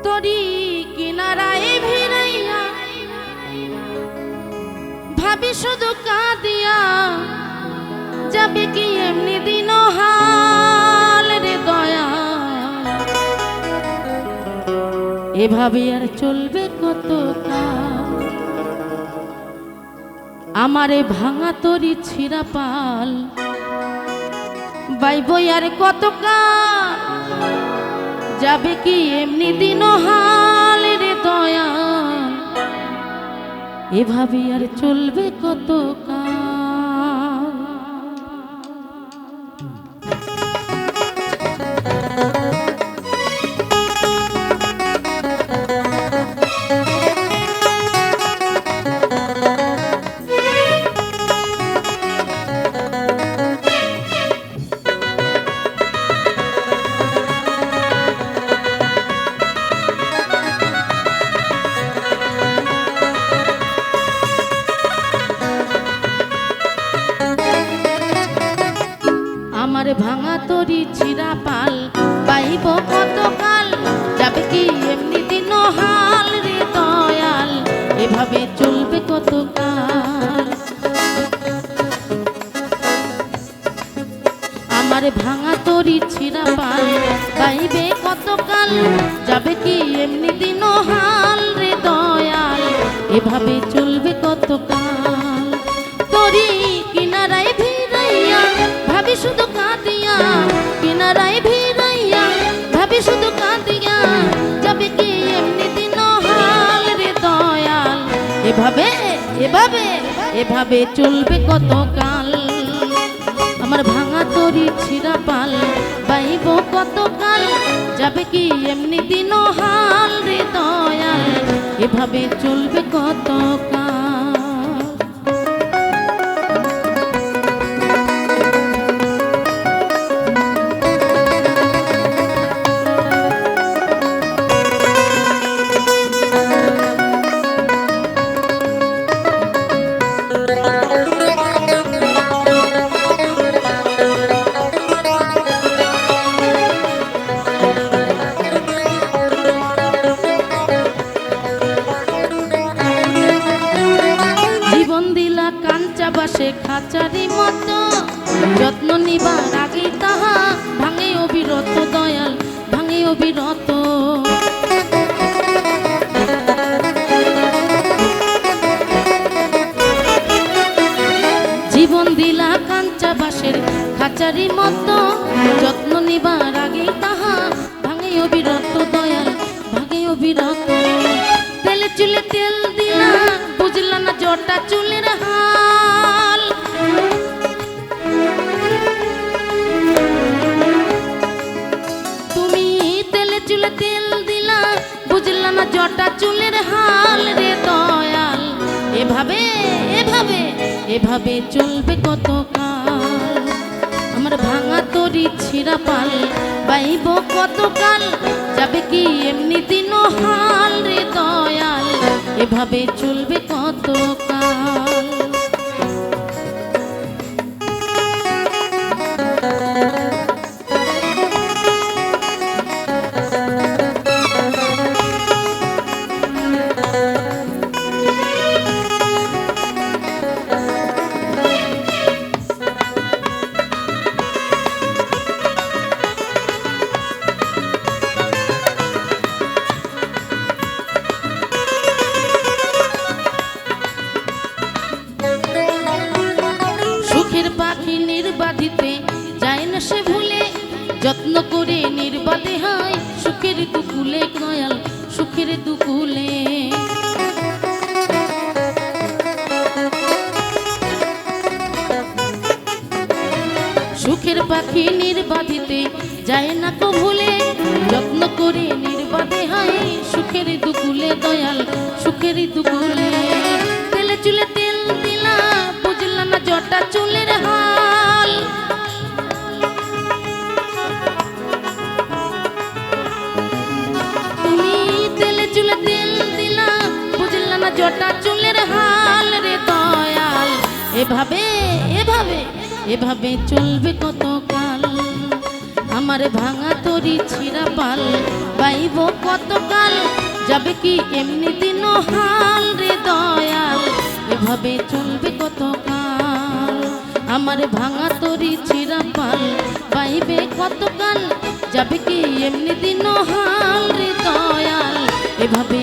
তরি কিনারায় ভিড়াইয়া ভাবি শুধু কাঁদিয়া যাবে কি এমনি দিন হাল রে দয়া এভাবে আর চলবে কত কাল আমারে ভাঙা তরি ছিঁড়া পাল বাইবই আর কত কাল যাবে কি এমনি দিন হাল রে দয়া এভাবে আর চলবে কত কাল আমার ভাঙা তরি ছিঁড়া পাল বাইব কত কাল যাবে কি এমনি দিন হাল রে দয়াল এভাবে চলবে কত কাল আমার ভাঙা তরি ছিঁড়া পাল বাইবে কত কাল যাবে কি এমনি দিন হাল রে দয়াল এভাবে চলবে কত কাল তরি কিনারায় ভিড়াইয়া ভাবি শুধু কাঁদিয়া কিনারায় ভিড়াইয়া ভাবি শুধু কাঁদিয়া যাবে কি এমনি দিন হাল রে দয়াল এভাবে এভাবে এভাবে চলবে কত কাল আমার ভাঙা তরি ছিঁড়া পাল বাইব কত কাল যাবে কি এমনি দিন হাল রে দয়াল এভাবে চলবে কত কাল বাসে খাঁচারি মতো যত্ন নিবার আগেই তাহা ভাঙে অবিরত দয়াল ভাঙে অবিরত জীবন দিলা কাঞ্চা বাসের খাঁচারি মতো যত্ন নিবার আগেই তাহা ভাঙে অবিরত দয়াল ভাঙে অবিরত তেলে চুলে তেল দিলা বুঝলা না জটা চুলের হাল তুমি তেলে চুলে তেল দিলা বুঝলা না জটা চুলের হাল রে দয়াল এভাবে এভাবে এভাবে চলবে কত কাল আমার ভাঙা তরি ছিঁড়া পাল বাইব কত কাল যাবে কি এমনি দিন হাল রে দয়াল এভাবে চলবে কত কাল পাখি নির্বাধিতে যায় না সে ভুলে যত্ন করে নির্বাধে হয় সুখের দুকুলে দয়াল সুখের দুকুলে সুখের পাখি নির্বাধিতে যায় না কো ভুলে যত্ন করে নির্বাধে হয় সুখের দুকুলে দয়াল সুখের দুকুলে তেলে চুলে তেল দিলা বুঝলা না জটা চুলের হাল তুমি তেলে চুলে তেল দিলা বুঝলা না জটা চুলের হাল রে দয়াল এভাবে এভাবে এভাবে চলবে কত কাল আমার ভাঙা তরি ছিঁড়া পাল বাইব কত কাল কি এমনি দিন হাল রে দয়াল, এভাবে চলবে কতকাল। আমার ভাঙা তরি ছিঁড়া পাল পাইবে কতকাল, যাবে কি এমনি দিন হাল রে দয়াল, এভাবে